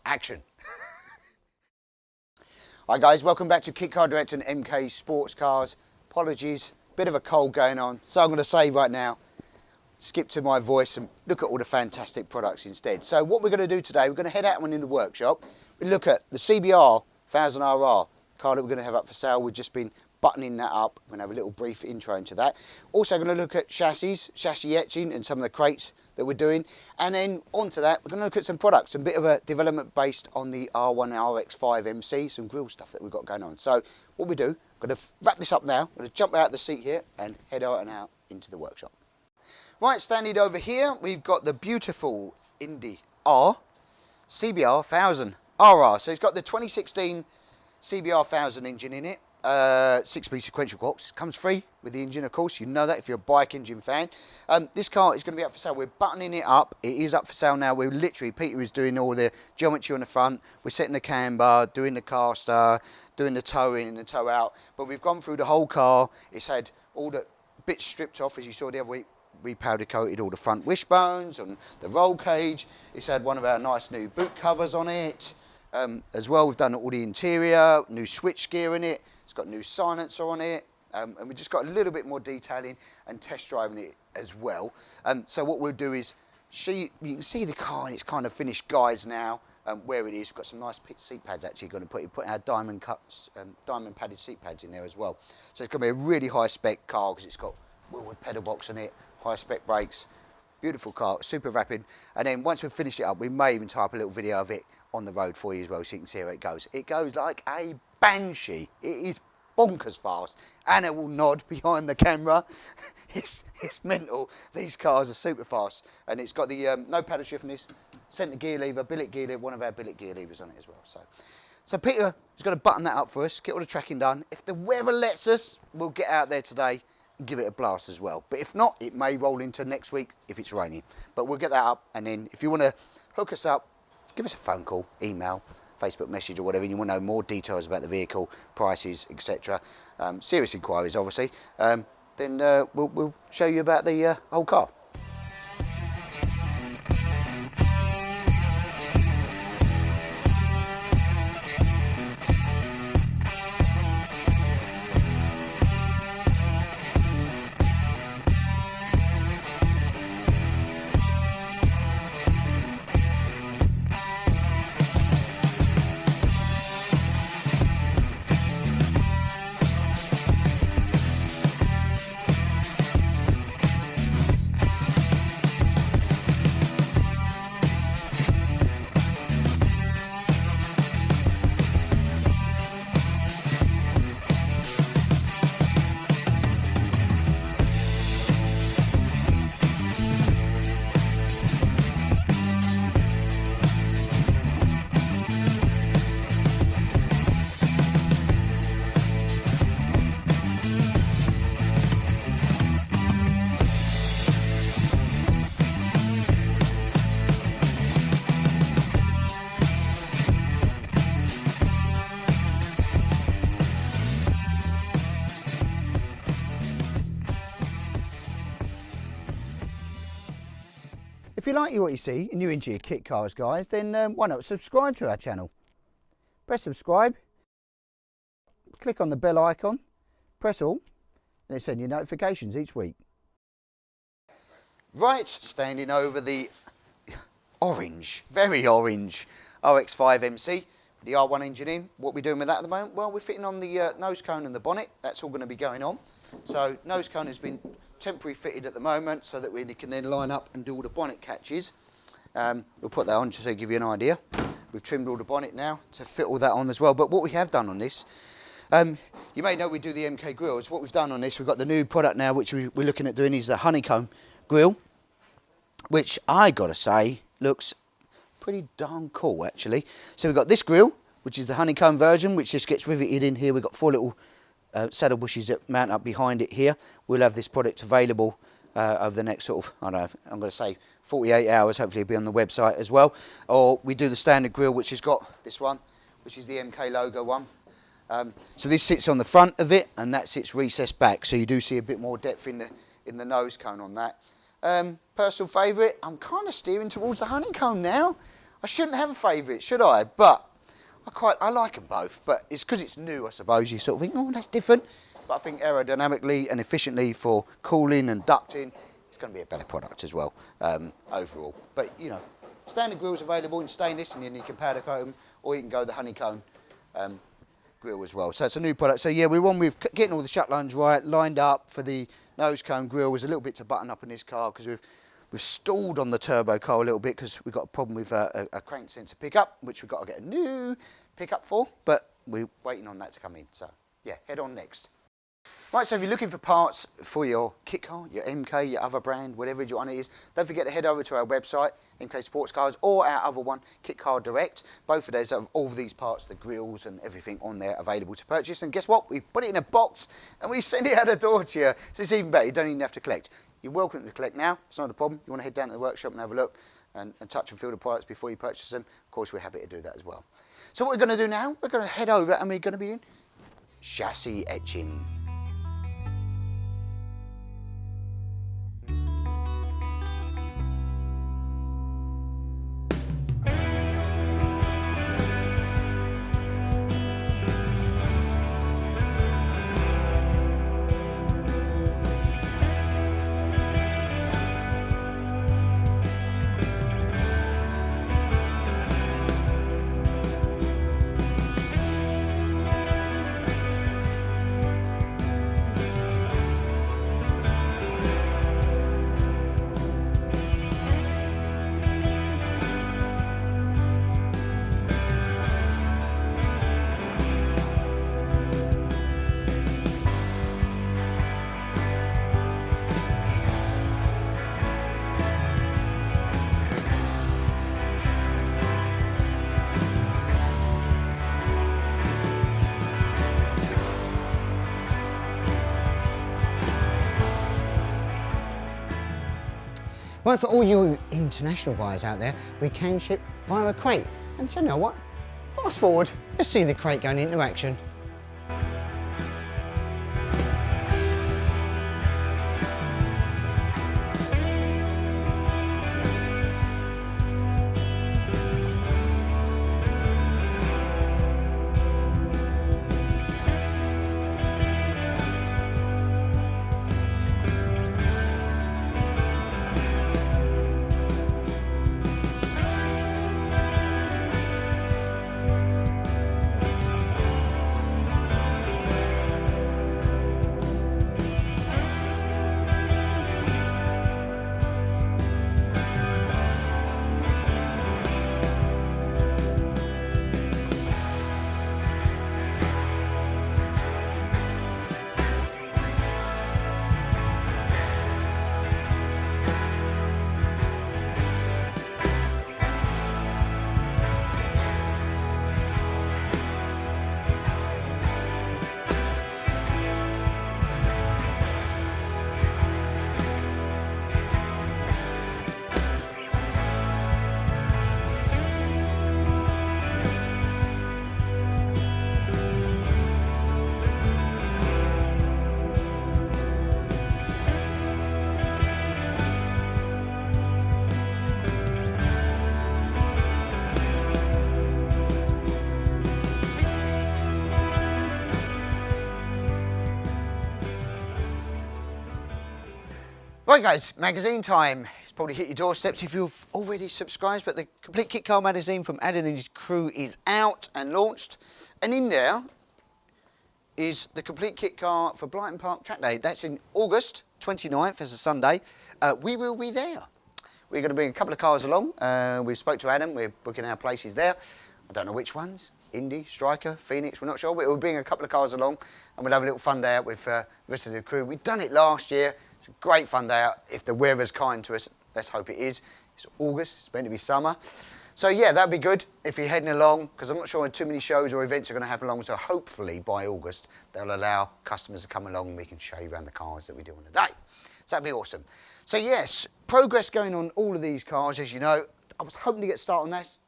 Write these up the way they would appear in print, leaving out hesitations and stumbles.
action. Hi guys, welcome back to Kit Car Director and MK Sportscars. Apologies, bit of a cold going on, so I'm going to say right now, skip to my voice and look at all the fantastic products instead. So what we're going to do today, we're going to head out in the workshop. We look at the CBR1000RR car that we're going to have up for sale. We've just been buttoning that up. We're going to have a little brief intro into that. Also going to look at chassis etching and some of the crates that we're doing. And then onto that, we're going to look at some products, a bit of a development based on the R1 RX5 MC, some grill stuff that we've got going on. So what we do, I'm going to wrap this up now. I'm going to jump out of the seat here and head out and out into the workshop. Right, standing over here, we've got the beautiful Indy R CBR1000RR. So it's got the 2016 CBR1000 engine in it. 6-speed sequential quartz, comes free with the engine, of course. You know that if you're a bike engine fan. This car is going to be up for sale. We're buttoning it up. It is up for sale now. We're literally, Peter is doing all the geometry on the front. We're setting the camber, doing the caster, doing the toe in and the toe out. But we've gone through the whole car. It's had all the bits stripped off, as you saw the other week. We powder coated all the front wishbones and the roll cage. It's had one of our nice new boot covers on it. As well, we've done all the interior, new switch gear in it. It's got new silencer on it, and we just got a little bit more detailing and test driving it as well. So what we'll do is, you can see the car in its kind of finished guise now, where it is. We've got some nice seat pads actually going to put our diamond cuts, diamond padded seat pads in there as well. So it's going to be a really high spec car because it's got wheelwood pedal box on it, high spec brakes. Beautiful car, super rapid. And then once we've finished it up, we may even type a little video of it on the road for you as well, so you can see how it goes. It goes like a banshee. It is bonkers fast. Anna will nod behind the camera. It's mental. These cars are super fast, and it's got the no paddle shift in this, centre gear lever, billet gear lever, one of our billet gear levers on it as well. So Peter is going to button that up for us, get all the tracking done. If the weather lets us, we'll get out there today and give it a blast as well. But if not, it may roll into next week if it's raining. But we'll get that up, and then if you want to hook us up, give us a phone call, email, Facebook message or whatever, and you want to know more details about the vehicle, prices, etc. Serious inquiries, obviously. Then we'll show you about the whole car. If you like what you see and you're into your kit cars, guys, then why not subscribe to our channel? Press subscribe, click on the bell icon, press all, and it'll send you notifications each week. Right, standing over the orange, very orange RX5 MC, the R1 engine in. What we're doing with that at the moment? Well, we're fitting on the nose cone and the bonnet. That's all going to be going on. So nose cone has been temporary fitted at the moment so that we can then line up and do all the bonnet catches. We'll put that on just to give you an idea. We've trimmed all the bonnet now to fit all that on as well. But what we have done on this, you may know we do the MK grills. What we've done on this, we've got the new product now which we're looking at doing is the honeycomb grill, which I gotta say looks pretty darn cool actually. So we've got this grill, which is the honeycomb version, which just gets riveted in here. We've got 4 little saddle bushes that mount up behind it here. We'll have this product available over the next sort of, I don't know, I'm going to say 48 hours, hopefully it'll be on the website as well. Or we do the standard grill, which has got this one, which is the MK logo one. So this sits on the front of it, and that sits recessed back, so you do see a bit more depth in the nose cone on that. Personal favourite, I'm kind of steering towards the honeycomb now. I shouldn't have a favourite, should I? But I like them both, but it's because it's new, I suppose. You sort of think, oh, that's different. But I think aerodynamically and efficiently for cooling and ducting, it's going to be a better product as well, overall. But, you know, standard grills available in stainless, and then you can powder coat them, or you can go the honeycomb grill as well. So it's a new product. So yeah, we're on with getting all the shut lines right, lined up for the nose cone grill. There's a little bit to button up in this car because we've stalled on the turbo car a little bit because we've got a problem with a crank sensor pickup, which we've got to get a new pickup for, but we're waiting on that to come in. So yeah, head on next. Right, so if you're looking for parts for your kit car, your MK, your other brand, whatever one it is, don't forget to head over to our website, MK Sportscars, or our other one, Kit Car Direct. Both of those have all of these parts, the grills and everything on there available to purchase. And guess what? We put it in a box and we send it out the door to you. So it's even better. You don't even have to collect. You're welcome to collect now. It's not a problem. You want to head down to the workshop and have a look and touch and feel the products before you purchase them. Of course, we're happy to do that as well. So what we're going to do now, we're going to head over and we're going to be in chassis etching. Right, for all you international buyers out there, we can ship via a crate. And you know what? Fast forward, let's see the crate going into action. Right guys, magazine time. It's probably hit your doorsteps if you've already subscribed, but the Complete Kit Car magazine from Adam and his crew is out and launched. And in there is the Complete Kit Car for Brighton Park Track Day. That's in August 29th, as a Sunday. We will be there. We're going to bring a couple of cars along. We spoke to Adam, we're booking our places there. I don't know which ones. Indy, Striker, Phoenix, we're not sure, but we'll bring a couple of cars along and we'll have a little fun day out with the rest of the crew. We've done it last year. It's a great fun day out. If the weather's kind to us, let's hope it is. It's August, it's meant to be summer. So yeah, that'd be good if you're heading along, because I'm not sure too many shows or events are going to happen along, so hopefully by August they'll allow customers to come along and we can show you around the cars that we do on the day. So that'd be awesome. So yes, progress going on all of these cars, as you know. I was hoping to get started on this.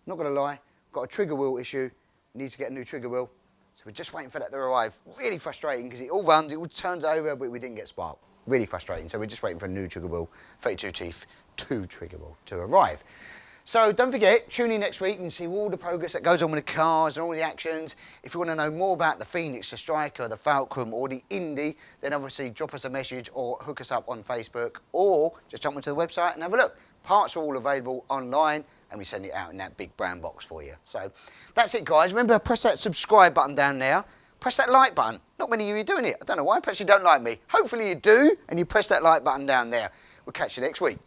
Not going to lie, got a trigger wheel issue. Need to get a new trigger wheel. So we're just waiting for that to arrive. Really frustrating because it all runs, it all turns over, but we didn't get spark. Really frustrating. So we're just waiting for a new trigger wheel, 32 teeth, 2 trigger wheel to arrive. So don't forget, tune in next week and see all the progress that goes on with the cars and all the actions. If you want to know more about the Phoenix, the Striker, the Fulcrum or the Indy, then obviously drop us a message or hook us up on Facebook or just jump onto the website and have a look. Parts are all available online and we send it out in that big brown box for you. So that's it, guys. Remember, press that subscribe button down there. Press that like button. Not many of you are doing it. I don't know why. Perhaps you don't like me. Hopefully you do and you press that like button down there. We'll catch you next week.